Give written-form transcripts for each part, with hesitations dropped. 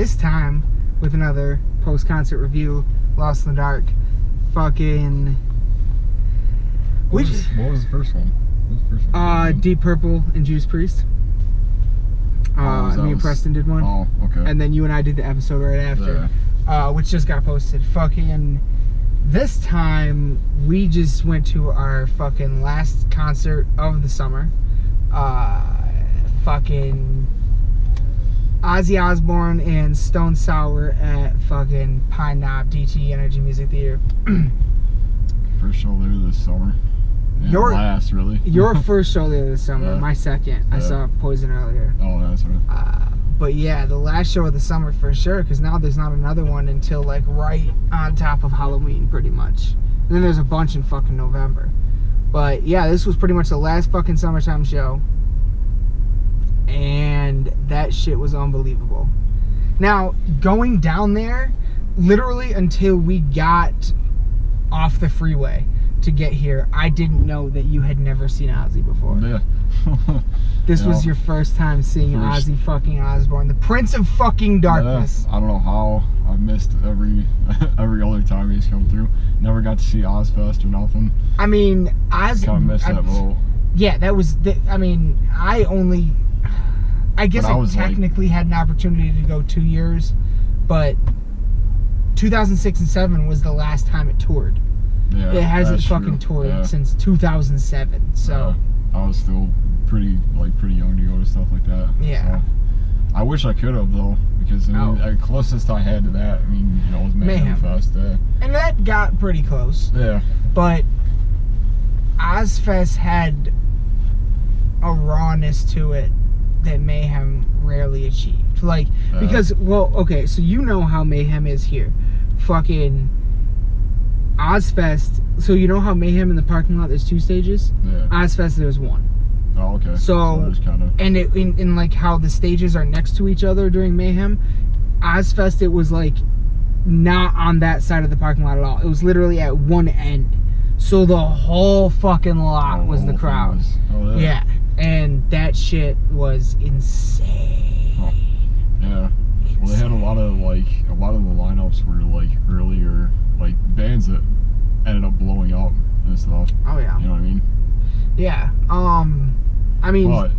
this time with another post-concert review, Lost in the Dark. Fucking... What was the first one? Deep Purple and Judas Priest. Me and Preston did one. Oh, okay. And then you and I did the episode right after, which just got posted. Fucking... This time, we just went to our fucking last concert of the summer. Fucking Ozzy Osbourne and Stone Sour at fucking Pine Knob DTE Energy Music Theater. First show there this summer. Yeah, last, really. Your first show there this summer. Yeah. My second. I saw Poison earlier. Oh, that's right. But yeah, the last show of the summer for sure, because now there's not another one until like right on top of Halloween, pretty much. And then there's a bunch in fucking November. But yeah, this was pretty much the last fucking summertime show. And that shit was unbelievable. Now, going down there, literally until we got off the freeway to get here, I didn't know that you had never seen Ozzy before. Yeah. This was your first time seeing Ozzy fucking Osbourne, the Prince of fucking Darkness. Yeah, I don't know how I've missed every other time he's come through. Never got to see Ozfest or nothing. I mean, Kind of missed that boat. Yeah, that was I guess I technically had an opportunity to go 2 years, but 2006 and 7 was the last time it toured. Yeah, it hasn't fucking toured since 2007. So I was still pretty young to go to stuff like that. Yeah. So, I wish I could have though, because I mean, the closest I had to that, I mean, you know, was Mayhem Fest. And that got pretty close. Yeah. But Ozfest had a rawness to it that Mayhem rarely achieved. Like, because, well, okay, so you know how Mayhem is here. Fucking Ozfest, so you know how Mayhem in the parking lot there's 2 stages? Yeah. Ozfest there's 1. Oh, okay. So there's kinda... and in like how the stages are next to each other during Mayhem, Ozfest it was like not on that side of the parking lot at all. It was literally at one end. So the whole fucking lot was the crowd. Oh, yeah. Yeah. And that shit was insane. Oh, yeah. Well, they had a lot of the lineups were like earlier, like bands that ended up blowing up and stuff. Oh yeah. You know what I mean? Yeah. I mean. What?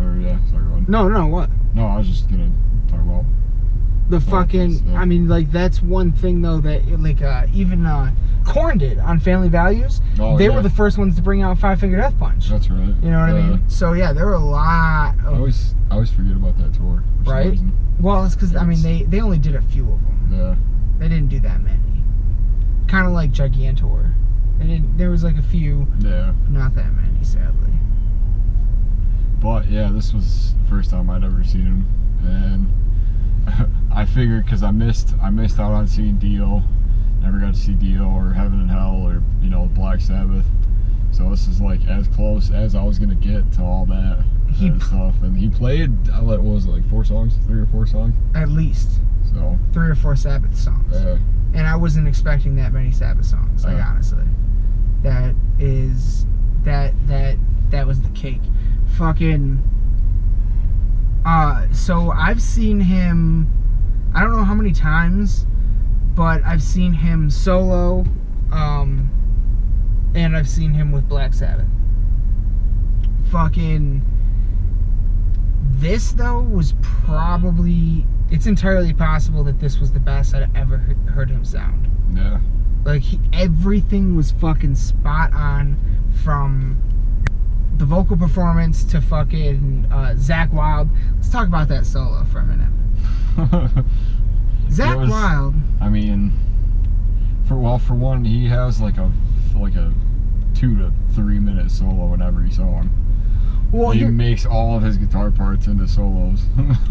Or yeah, sorry, go on. No, what? No, I was just gonna talk about the fucking. I mean, like that's one thing though that like even Korn did on Family Values. Oh, they were the first ones to bring out Five Finger Death Punch. That's right. You know what I mean? So yeah, there were a lot of... I always forget about that tour. Right? Well, it's because I mean they only did a few of them. Yeah. They didn't do that many. Kind of like Gigantor. They didn't. There was like a few. Yeah. Not that many, sadly. But yeah, this was the first time I'd ever seen him, and I figured because I missed out on seeing Dio. Never got to see Dio or Heaven and Hell or, you know, Black Sabbath. So this is like as close as I was gonna get to all that stuff. And he played, what was it, like 4 songs, 3 or 4 songs? At least. So 3 or 4 Sabbath songs. Yeah. And I wasn't expecting that many Sabbath songs. Like honestly, that was the cake. Fucking. So I've seen him. I don't know how many times. But I've seen him solo, and I've seen him with Black Sabbath. Fucking, this though was probably, it's entirely possible that this was the best I'd ever heard him sound. Yeah. Like, everything was fucking spot on, from the vocal performance to fucking Zakk Wylde. Let's talk about that solo for a minute. Zakk Wylde. I mean, for one, he has like a 2 to 3 minute solo in every song. Well, he makes all of his guitar parts into solos.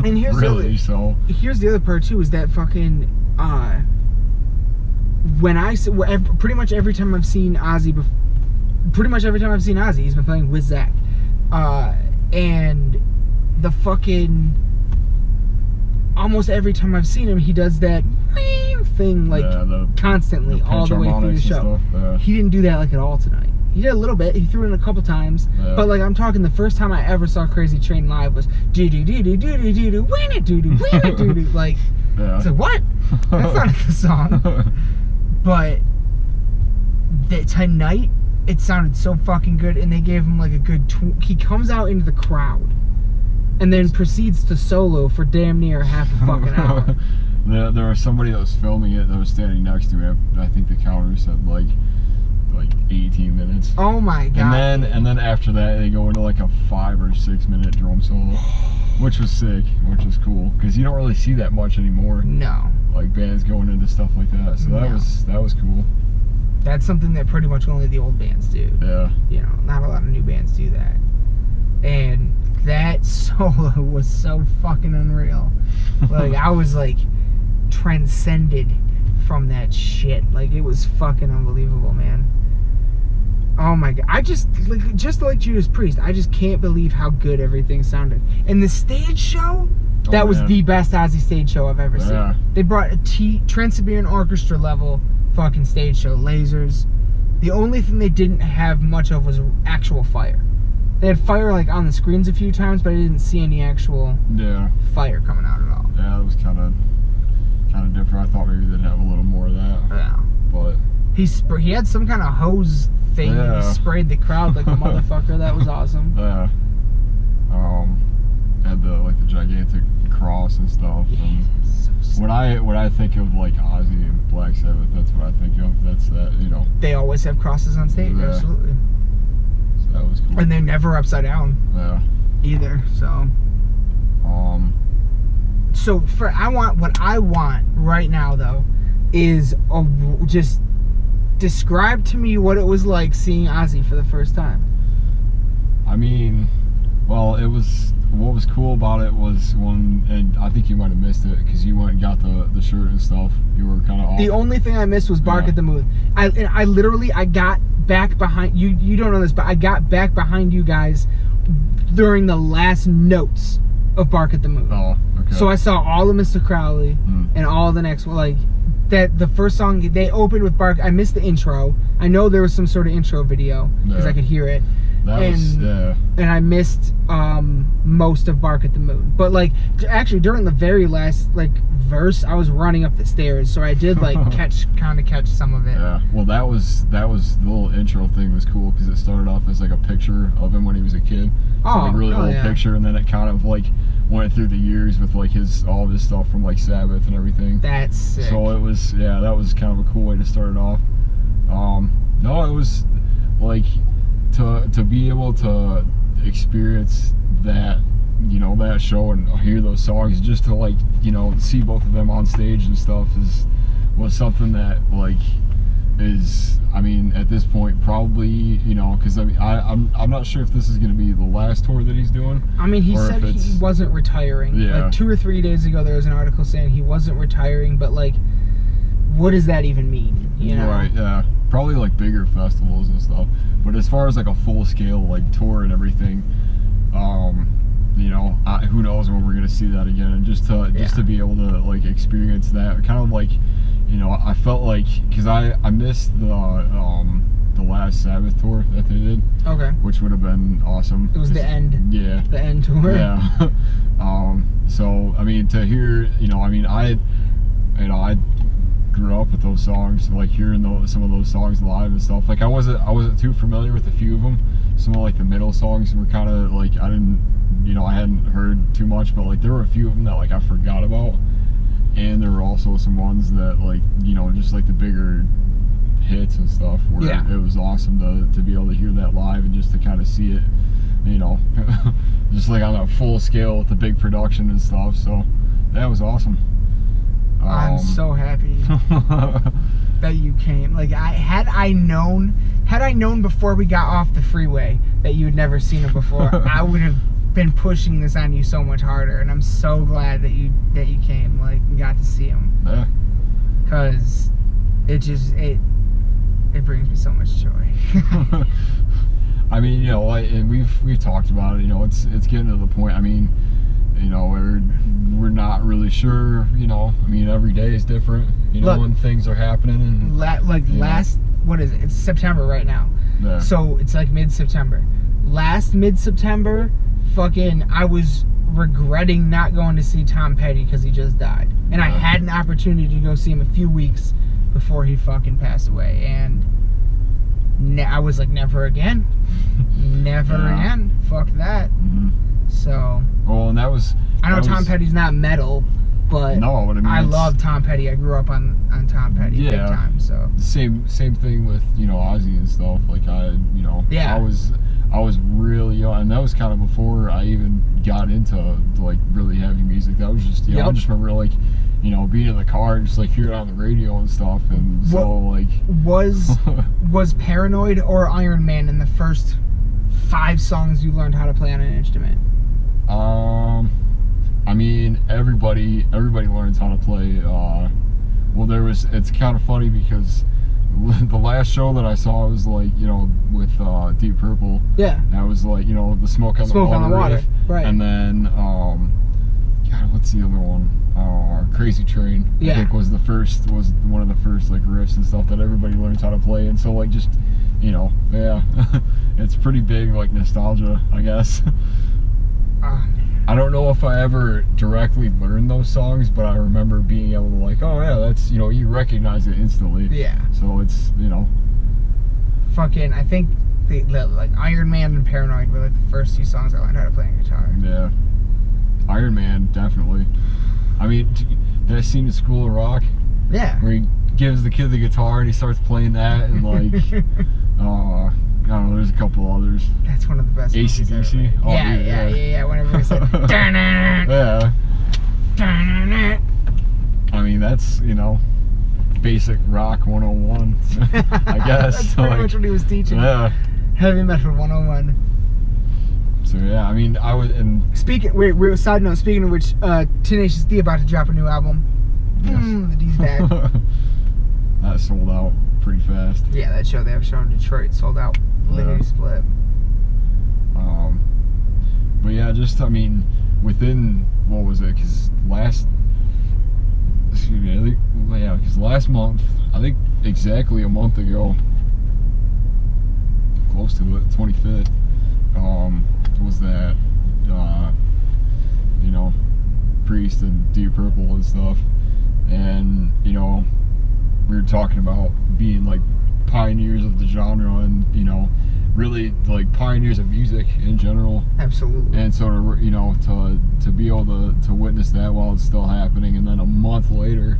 And here's here's the other part too, is that fucking pretty much every time I've seen Ozzy, he's been playing with Zakk, and the fucking. Almost every time I've seen him, he does that thing like constantly all the way through the show. He didn't do that like at all tonight. He did a little bit. He threw it in a couple times, but like I'm talking, the first time I ever saw Crazy Train live was do do do do do do do do win it do do win it do do. Like Yeah. It's like, what? That's not the song. But tonight, it sounded so fucking good, and they gave him like a good. He comes out into the crowd, and then proceeds to solo for damn near half a fucking hour. There was somebody that was filming it that was standing next to me. I think the counter said like 18 minutes. Oh my god! And then after that, they go into like a 5 or 6 minute drum solo, which was sick, which was cool because you don't really see that much anymore. No. Like bands going into stuff like that, so that was cool. That's something that pretty much only the old bands do. Yeah. You know, not a lot of new bands do that. And that solo was so fucking unreal. Like, I was like transcended from that shit. Like, it was fucking unbelievable, man. Oh my god. I just like Judas Priest, I just can't believe how good everything sounded. And the stage show, that was the best Ozzy stage show I've ever seen. They brought a Trans-Siberian Orchestra level fucking stage show, lasers. The only thing they didn't have much of was actual fire. They had fire like on the screens a few times, but I didn't see any actual fire coming out at all. Yeah, it was kind of different. I thought maybe they'd have a little more of that. Yeah. But he had some kind of hose thing. Yeah. He sprayed the crowd like a motherfucker. That was awesome. Yeah. Had the gigantic cross and stuff. And so when I think of like Ozzy and Black Sabbath, that's what I think of. That's that, you know. They always have crosses on stage. Yeah. Absolutely. So that was cool. And they're never upside down. Yeah. Either. So. So what I want right now though is just describe to me what it was like seeing Ozzy for the first time. I mean, well, what was cool about it was and I think you might have missed it because you went and got the shirt and stuff. You were kind of off. The only thing I missed was Bark at the Moon. I literally got back behind you. You don't know this, but I got back behind you guys during the last notes of Bark at the Moon. Oh, okay. So I saw all of Mr. Crowley and all the next one. Like that, the first song they opened with Bark. I missed the intro. I know there was some sort of intro video because I could hear it. And I missed most of Bark at the Moon. But like actually during the very last verse, I was running up the stairs, so I did catch some of it. Yeah. Well, that was the little intro thing was cool because it started off as like a picture of him when he was a kid. So like really old picture, and then it kind of like went through the years with like all of his stuff from like Sabbath and everything. That's sick. So it was that was kind of a cool way to start it off. No, it was like to be able to experience that, you know, that show and hear those songs, just to like, you know, see both of them on stage and stuff was something that like is, I mean, at this point probably, you know, because I mean I'm not sure if this is going to be the last tour that he's doing. I mean, he said he wasn't retiring. Yeah. Like 2 or 3 days ago there was an article saying he wasn't retiring, but like what does that even mean, you know? Right, yeah. Probably like bigger festivals and stuff, but as far as like a full-scale like tour and everything, you know, who knows when we're gonna see that again. And just to be able to like experience that, kind of like, you know, I felt like, because I missed the last Sabbath tour that they did, which would have been awesome. It was the end. Yeah, the end tour. Yeah. So I mean, to hear, you know, I mean, I grew up with those songs, like hearing some of those songs live and stuff. Like I wasn't too familiar with a few of them. Some of like the middle songs were kind of like I hadn't heard too much, but like there were a few of them that like I forgot about, and there were also some ones that like, you know, just like the bigger hits and stuff where it was awesome to be able to hear that live and just to kind of see it, you know, just like on a full scale with the big production and stuff. So that was awesome. I'm so happy that you came. Like had I known before we got off the freeway that you had never seen it before, I would have been pushing this on you so much harder. And I'm so glad that you came, like, and got to see him. Yeah. Cause it brings me so much joy. I mean, you know, like, and we've talked about it. You know, it's getting to the point. I mean, you know, we're not really sure, you know. I mean, every day is different, you know. Look, when things are happening and what is it? It's September right now. Yeah. So it's like mid-September. Last mid-September, fucking, I was regretting not going to see Tom Petty because he just died. And I had an opportunity to go see him a few weeks before he fucking passed away. And I was like, never again. Never again. Fuck that. So. Well, and that was. I know Tom Petty's not metal, but no, but I mean, I love Tom Petty. I grew up on Tom Petty big time. So. Same thing with, you know, Ozzy and stuff. Like I was really young, and that was kind of before I even got into like really heavy music. That was just, I just remember like, you know, being in the car and just like hearing it on the radio and stuff. And so like, was Paranoid or Iron Man in the first 5 songs you learned how to play on an instrument? I mean, everybody learns how to play. Well, it's kind of funny because the last show that I saw was like, you know, with Deep Purple. Yeah. That was like, you know, the Smoke on the Water. Right. And then, God, what's the other one? Crazy Train. I think was one of the first like riffs and stuff that everybody learns how to play. And so like just, you know, it's pretty big like nostalgia, I guess. I don't know if I ever directly learned those songs, but I remember being able to like, oh yeah, that's, you know, you recognize it instantly. Yeah. So it's, you know. Fucking, I think like Iron Man and Paranoid were like the first 2 songs I learned how to play on guitar. Yeah. Iron Man, definitely. I mean, that scene in School of Rock? Yeah. Where he gives the kid the guitar and he starts playing that and like, I don't know, there's a couple others. That's one of the best. AC/DC? Oh, yeah. Whenever it's like, yeah. I mean, that's, you know, basic rock 101, I guess. That's pretty much what he was teaching. Yeah. Heavy metal 101. So yeah, I mean, I was in. Side note, speaking of which, Tenacious D about to drop a new album. Yes. The D's back. That sold out pretty fast. Yeah, that show they have a show in Detroit sold out. Literally split. But yeah, just, I mean, within, what was it? Because last month, I think exactly a month ago, close to it, 25th, was that, you know, Priest and Deep Purple and stuff. And, you know, we were talking about being like pioneers of the genre and, you know, really like pioneers of music in general. Absolutely. And so to, you know, to be able to witness that while it's still happening, and then a month later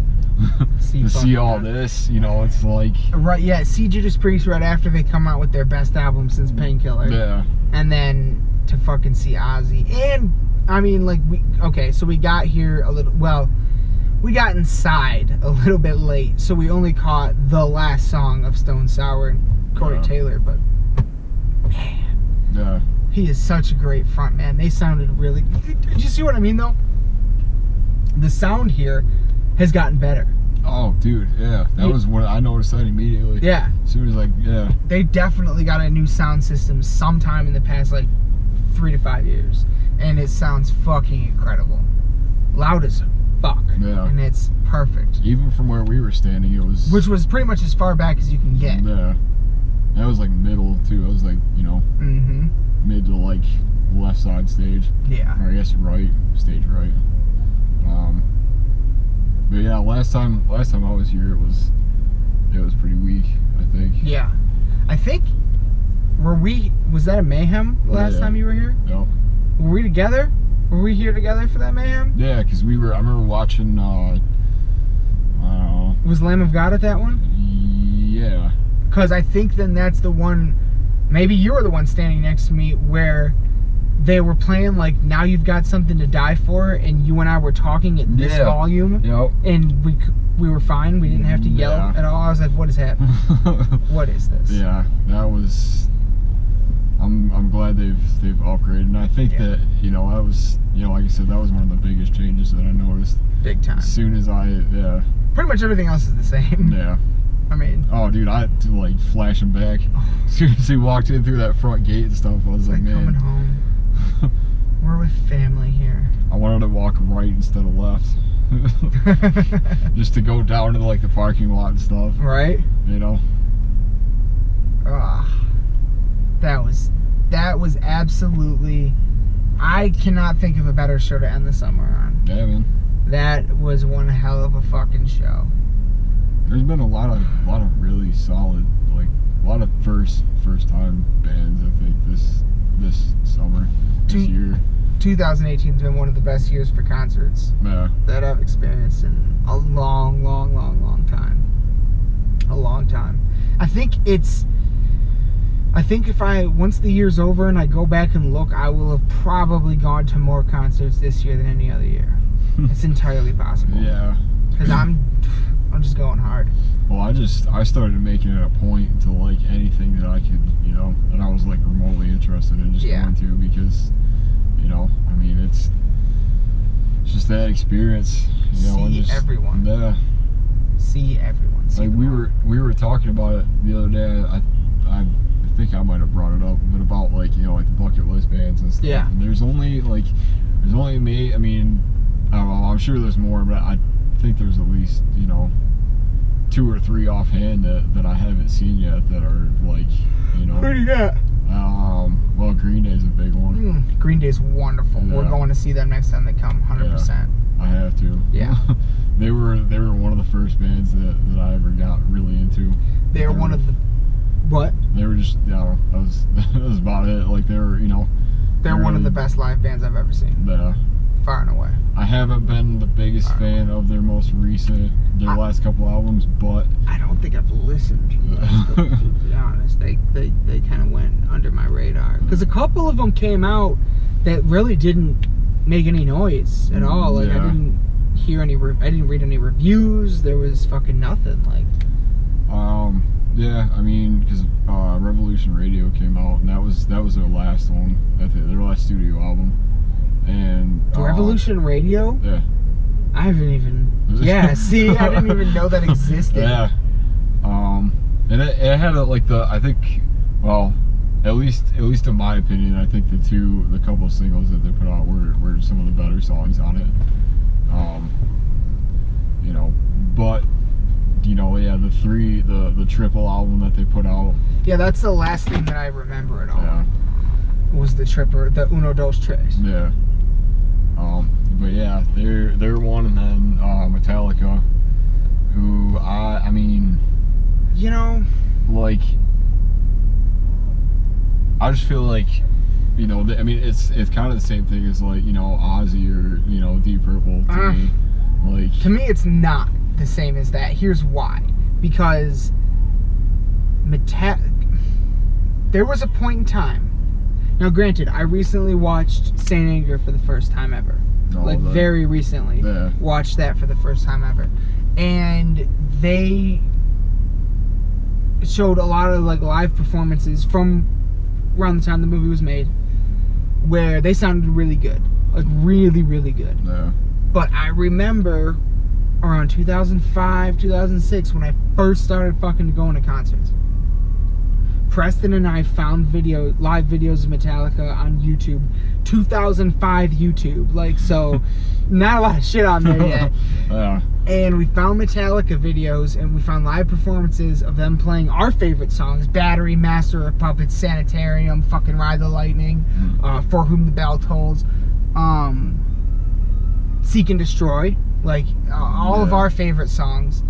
to see all this, you know, it's like, right. Yeah, see Judas Priest right after they come out with their best album since Painkiller. Yeah. And then to fucking see Ozzy. And I mean, like, so we got here a little, well, we got inside a little bit late, so we only caught the last song of Stone Sour and Corey Taylor, but man, he is such a great front man. They sounded really, did you see what I mean though? The sound here has gotten better. Oh dude, yeah, that was what I noticed that immediately. Yeah, as soon as like, they definitely got a new sound system sometime in the past like 3 to 5 years, and it sounds fucking incredible, loud as fuck. Yeah. And it's perfect. Even from where we were standing, it was, which was pretty much as far back as you can get. Yeah. That was like middle too. It was like, you know, mid to like left side stage. Yeah. Or I guess right, stage right. But yeah, last time I was here, it was pretty weak, I think. Yeah. I think was that a Mayhem last time you were here? Yep. Were we together? Were we here together for that Mayhem? Yeah, because I remember watching, I don't know. Was Lamb of God at that one? Yeah. Because I think then that's the one, maybe you were the one standing next to me, where they were playing like Now You've Got Something to Die For, and you and I were talking at this volume. Yep. And we were fine. We didn't have to yell at all. I was like, what is happening? What is this? Yeah, that was... I'm glad they've upgraded, and I think that, you know, that was, you know, like I said, that was one of the biggest changes that I noticed. Big time. As soon as pretty much everything else is the same. Yeah. I mean, oh dude, I had to like flashing back. As soon as he walked in through that front gate and stuff, I was like, man, coming home. We're with family here. I wanted to walk right instead of left. Just to go down to like the parking lot and stuff. Right. You know. That was absolutely I cannot think of a better show to end the summer on. Yeah, man. That was one hell of a fucking show. There's been a lot of really solid, like a lot of first time bands. I think this summer, this year. 2018 has been one of the best years for concerts that I've experienced in a long time. A long time. I think if once the year's over and I go back and look, I will have probably gone to more concerts this year than any other year. It's entirely possible. Yeah. Because I'm just going hard. Well, I started making it a point to like anything that I could, that I was like remotely interested in just going to, because, I mean, it's just that experience. See everyone. Yeah. See everyone. Like we were talking about it the other day. I think I might have brought it up, but about like like the bucket list bands and stuff. Yeah. And there's only me. I mean, I don't know, I'm sure there's more, but I think there's at least 2 or 3 offhand that I haven't seen yet that are like Who do you got? Well, Green Day's a big one. Green Day's wonderful. Yeah. We're going to see them next time they come, 100%. Yeah, I have to. Yeah. They were one of the first bands that I ever got really into. They're one of the what? They were just that was about it. Like they were they're one of the best live bands I've ever seen. Yeah. Far and away. I haven't been the biggest fan of their most recent, last couple albums, but I don't think I've listened to the last couple, to be honest. They kind of went under my radar because a couple of them came out that really didn't make any noise at all. Like I didn't hear I didn't read any reviews. There was fucking nothing. Like yeah, I mean, because Revolution Radio came out, and that was their last one. Their last studio album. And Revolution Radio? Yeah. I haven't even. Yeah, see, I didn't even know that existed. Yeah. And it had I think, well, at least in my opinion, I think the couple of singles that they put out were some of the better songs on it. But the triple album that they put out. Yeah, that's the last thing that I remember at all. Yeah. Was the Uno Dos Tres. Yeah. But yeah, they're one, and then Metallica, who I mean, like, I just feel like, I mean, it's kind of the same thing as like Ozzy or Deep Purple to me. Like, to me, it's not the same as that. Here's why: because there was a point in time. Now, granted, I recently watched Saint Anger for the first time ever. Very recently. Yeah. Watched that for the first time ever. And they showed a lot of like live performances from around the time the movie was made where they sounded really good. Like really, really good. Yeah. But I remember around 2005, 2006 when I first started fucking going to concerts. Preston and I found live videos of Metallica on YouTube, 2005 YouTube, like, so not a lot of shit on there yet. Yeah. And we found Metallica videos and we found live performances of them playing our favorite songs: Battery, Master of Puppets, Sanitarium, fucking Ride the Lightning, For Whom the Bell Tolls, Seek and Destroy, like all of our favorite songs.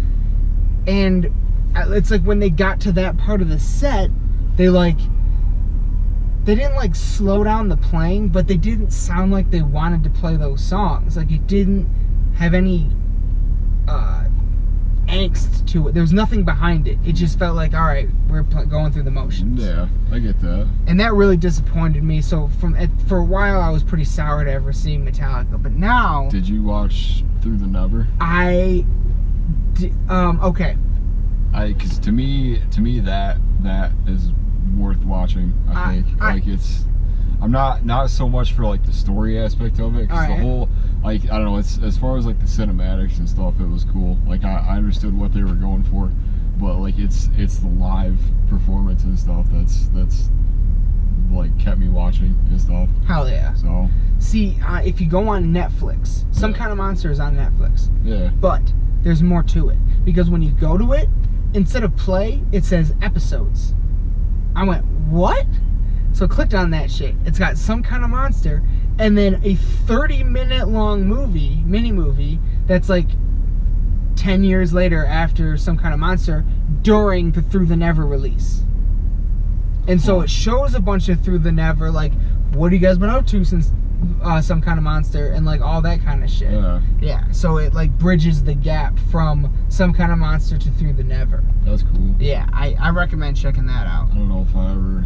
And it's like when they got to that part of the set, they didn't like slow down the playing, but they didn't sound like they wanted to play those songs. Like it didn't have any angst to it. There was nothing behind it. It just felt like, all right, we're going through the motions. Yeah, I get that. And that really disappointed me. So for a while, I was pretty sour to ever seeing Metallica. But now, did you watch Through the Never? Okay. Because to me that is worth watching. I think it's. I'm not so much for like the story aspect of it, because the whole, like, I don't know, it's as far as like the cinematics and stuff, it was cool. Like I understood what they were going for, but like it's the live performance and stuff that's like kept me watching and stuff. Hell yeah. So see, if you go on Netflix, Some Kind of Monster is on Netflix. Yeah. But there's more to it, because when you go to it, instead of play, it says episodes. I went, what? So clicked on that shit. It's got Some Kind of Monster, and then a 30-minute long mini movie that's like 10 years later after Some Kind of Monster during the Through the Never release. And so it shows a bunch of Through the Never, like, what have you guys been up to since Some Kind of Monster, and like all that kind of shit. Yeah, so it like bridges the gap from Some Kind of Monster to Through the Never. That's cool. Yeah, I recommend checking that out. I don't know if I ever,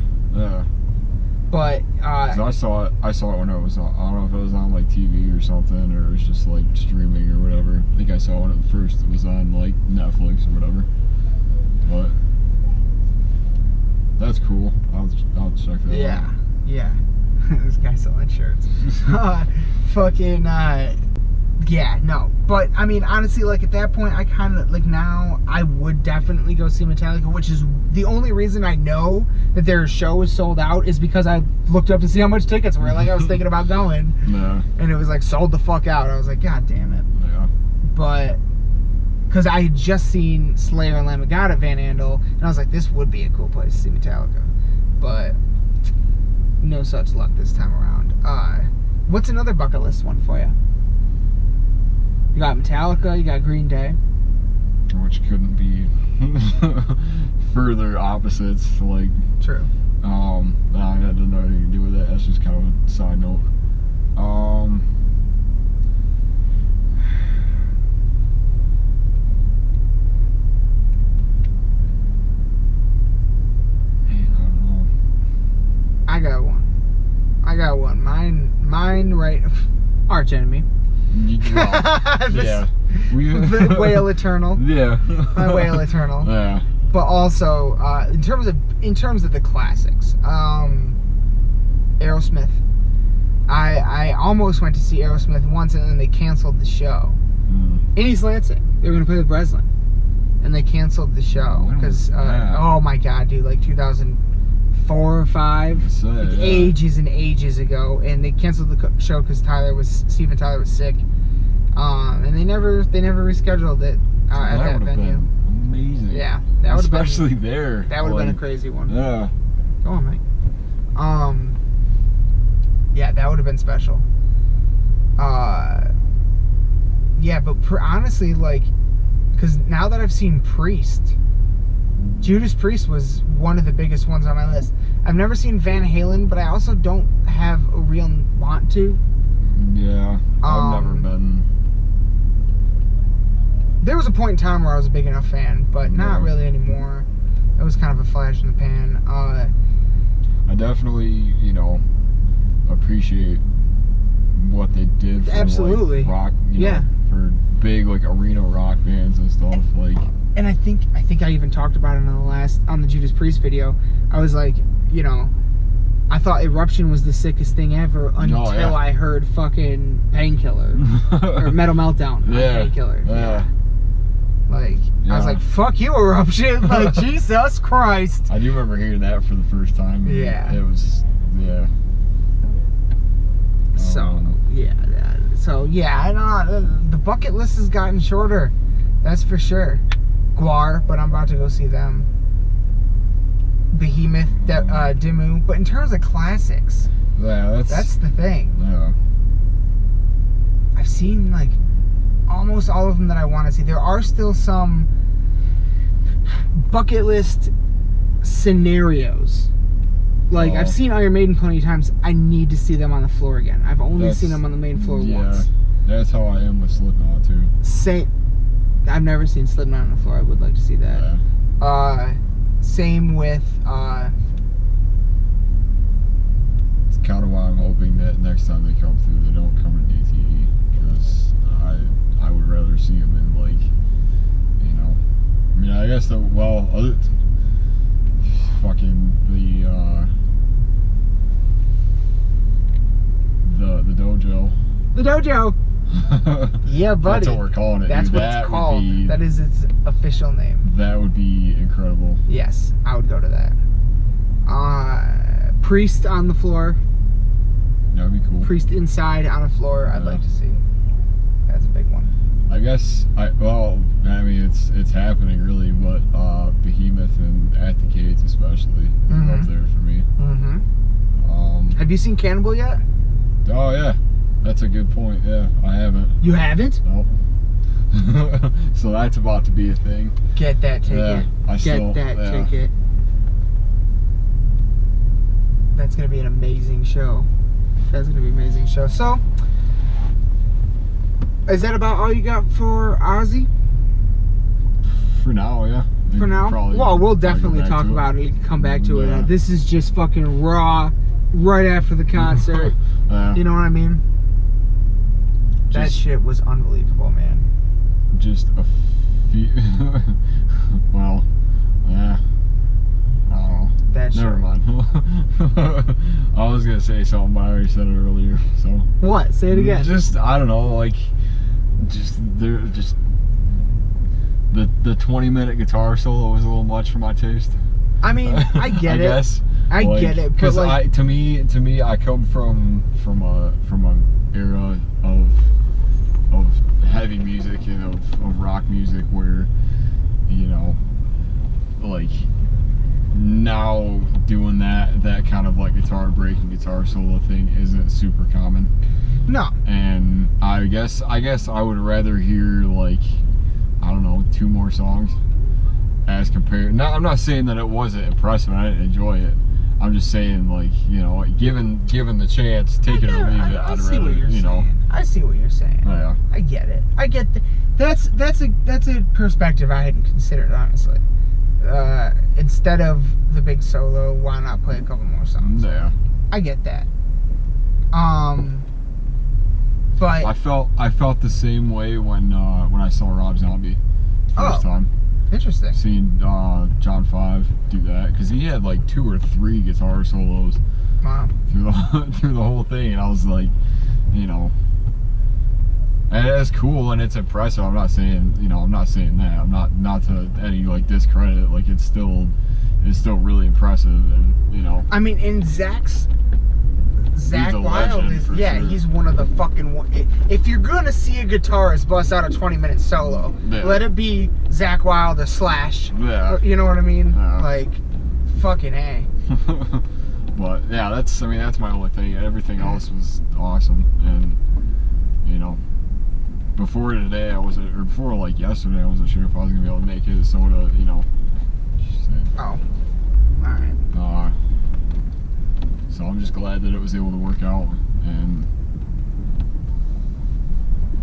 But I saw it when it was on, I don't know if it was on like TV or something, or it was just like streaming or whatever. I think I saw it first. It was on like Netflix or whatever. But that's cool. I'll check that out. Yeah. This guy selling shirts. Fucking yeah, no. But I mean, honestly, like at that point, I kind of like now I would definitely go see Metallica, which is the only reason I know that their show is sold out is because I looked up to see how much tickets were. Like I was thinking about going, and it was like sold the fuck out. I was like, God damn it. Yeah. But because I had just seen Slayer and Lamb of God at Van Andel, and I was like, this would be a cool place to see Metallica. But no such luck this time around. What's another bucket list one for you? You got Metallica, you got Green Day. Which couldn't be further opposites, like... True. I had nothing to do with that. That's just kind of a side note. I got one. Mine right. Arch Enemy. Yeah. The Whale Eternal. Yeah. My Whale Eternal. Yeah. But also, in terms of the classics, Aerosmith. I almost went to see Aerosmith once, and then they canceled the show. In East Lansing, they were gonna play with Breslin, and they canceled the show because oh my god, dude, like 2004 or 5, like ages and ages ago, and they canceled the show because Steven Tyler was sick, and they never rescheduled it at that venue. Amazing. Yeah, that would have especially there. That would have been a crazy one. Yeah. Go on, Mike. Yeah, that would have been special. Yeah, but honestly, like, because now that I've seen Priest, Judas Priest was one of the biggest ones on my list. I've never seen Van Halen, but I also don't have a real want to. Yeah, I've never been. There was a point in time where I was a big enough fan, but not really anymore. It was kind of a flash in the pan. I definitely, you know, appreciate what they did for like, rock, you know, for big like arena rock bands and stuff. Like, and I think I even talked about it on the Judas Priest video. I was like, you know, I thought Eruption was the sickest thing ever until I heard fucking Painkiller or Metal Meltdown on Painkiller. Yeah. Like, I was like, fuck you, Eruption. Like, Jesus Christ. I do remember hearing that for the first time. Yeah. It was, So, I don't know. The bucket list has gotten shorter. That's for sure. Gwar, but I'm about to go see them. Behemoth, Dimmu. But in terms of classics, that's the thing. Yeah. I've seen, like, almost all of them that I want to see. There are still some bucket list scenarios. Like, I've seen Iron Maiden plenty of times. I need to see them on the floor again. I've only seen them on the main floor once. That's how I am with Slipknot, too. I've never seen Slipknot on the floor. I would like to see that. Yeah. Same with... It's kind of why I'm hoping that next time they come through, they don't come to DTE. Because I would rather see them in, like, you know... I mean, I guess the dojo. The dojo! Yeah, buddy. That's what we're calling it. That's what it's called. That is its official name. That would be incredible. Yes, I would go to that. Priest on the floor. That would be cool. Priest inside on the floor. I'd like to see. That's a big one. I guess. I mean, it's happening really, but Behemoth and At the Gates especially is up there for me. Have you seen Cannibal yet? Oh yeah, that's a good point. Yeah, I haven't. You haven't? Nope. So that's about to be a thing. Get that ticket. Yeah, Get that ticket. That's gonna be an amazing show. That's gonna be an amazing show. So, is that about all you got for Ozzy? For now, yeah. For now? Well, we'll definitely talk about it. You can come back to it. This is just fucking raw, right after the concert. You know what I mean? That shit was unbelievable, man. Just a few. Well, yeah. I don't know. That Never mind. I was gonna say something, but I already said it earlier. So. What? Say it again. Just, I don't know, like, the 20-minute guitar solo was a little much for my taste. I mean, I get it. Guess. I get it, because like, to me, I come from an era of heavy music and of rock music where, you know, like, now doing that kind of like guitar breaking, guitar solo thing isn't super common. No. And I guess I would rather hear, like, I don't know, 2 more songs as compared. No, I'm not saying that it wasn't impressive. I didn't enjoy it. I'm just saying, like, you know, given the chance, take it or leave it. I'd rather, you know. I see what you're saying. Yeah. I get it. I get that's a perspective I hadn't considered, honestly. Instead of the big solo, why not play a couple more songs? Yeah. I get that. But I felt the same way when I saw Rob Zombie first time. Interesting. Seeing John 5 do that, because he had like 2 or 3 guitar solos. Wow. Through the whole thing, and I was like, you know, and it's cool and it's impressive. I'm not saying, you know, I'm not saying that. I'm not to any like discredit. Like it's still really impressive, and you know. I mean, in Zach Wilde is, yeah, sure. He's one of the fucking. If you're gonna see a guitarist bust out a 20-minute solo, let it be Zach Wilde or Slash. Yeah. You know what I mean? Yeah. Like, fucking A. But yeah, that's my only thing. Everything else was awesome, and you know, before today before like yesterday, I wasn't sure if I was gonna be able to make it. So you know. Oh. All right. So I'm just glad that it was able to work out, and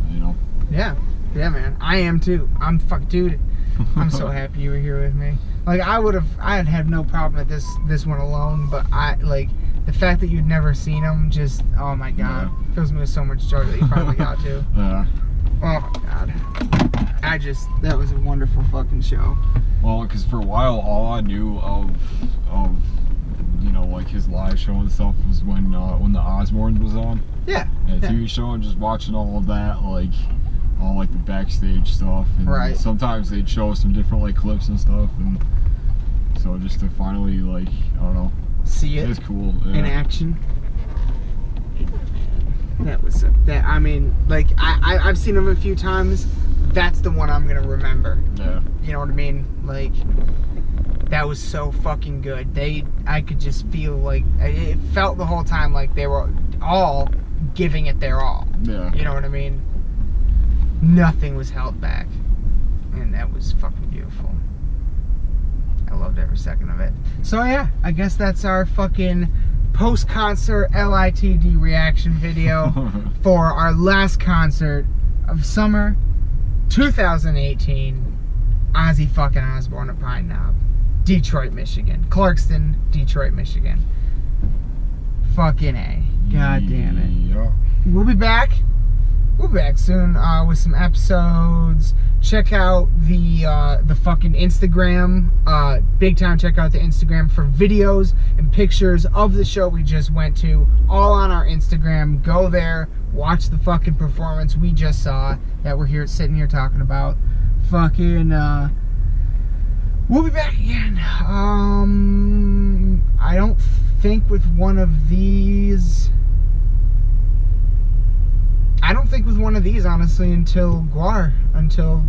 you know. Yeah, man. I am too. Dude. I'm so happy you were here with me. Like I'd have no problem at this one alone, but like the fact that you'd never seen him, just oh my god, fills me with so much joy that you finally got to. Yeah. Oh my god. That was a wonderful fucking show. Well, because for a while, all I knew of you know, like his live show and stuff was when the Osbourne was on. Yeah. And a TV show, and just watching all of that, like all like the backstage stuff, and right. Sometimes they'd show some different like clips and stuff, and so just to finally like, I don't know, see it. It's cool. Yeah. In action. That was I mean, like I've seen him a few times. That's the one I'm gonna remember. Yeah. You know what I mean? Like that was so fucking good. I could just feel like it felt the whole time like they were all giving it their all. Yeah. You know what I mean? Nothing was held back, and that was fucking beautiful. I loved every second of it. So yeah, I guess that's our fucking post-concert LITD reaction video for our last concert of summer 2018. Ozzy fucking Osbourne at Pine Knob, Detroit, Michigan. Clarkston, Detroit, Michigan. Fucking A. God damn it. Yeah. We'll be back. We'll be back soon with some episodes. Check out the fucking Instagram. Big time check out the Instagram for videos and pictures of the show we just went to. All on our Instagram. Go there. Watch the fucking performance we just saw that we're here sitting here talking about. Fucking we'll be back again. I don't think with one of these. I don't think with one of these, honestly, until Guar, until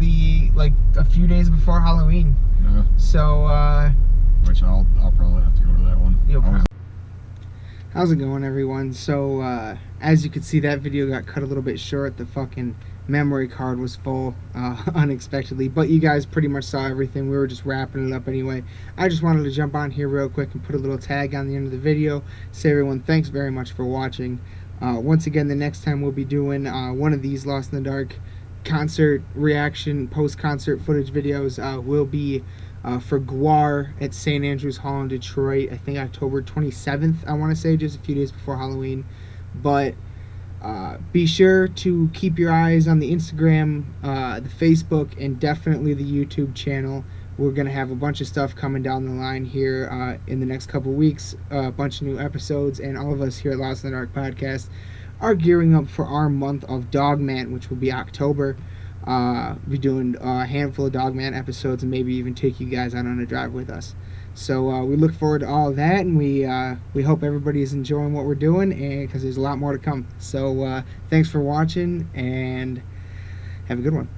like a few days before Halloween. Yeah. So, which I'll probably have to go to that one. How's it going, everyone? So, as you can see, that video got cut a little bit short. The fucking memory card was full unexpectedly, but you guys pretty much saw everything. We were just wrapping it up anyway. I just wanted to jump on here real quick and put a little tag on the end of the video. Say, everyone, thanks very much for watching. Once again, the next time we'll be doing one of these Lost in the Dark concert reaction, post-concert footage videos will be for Gwar at St. Andrews Hall in Detroit. I think October 27th, I want to say, just a few days before Halloween. But be sure to keep your eyes on the Instagram, the Facebook, and definitely the YouTube channel. We're going to have a bunch of stuff coming down the line here in the next couple weeks, a bunch of new episodes, and all of us here at Lost in the Dark Podcast are gearing up for our month of Dogman, which will be October. Be doing a handful of Dogman episodes and maybe even take you guys out on a drive with us. So we look forward to all of that, and we hope everybody is enjoying what we're doing, and because there's a lot more to come. So thanks for watching, and have a good one.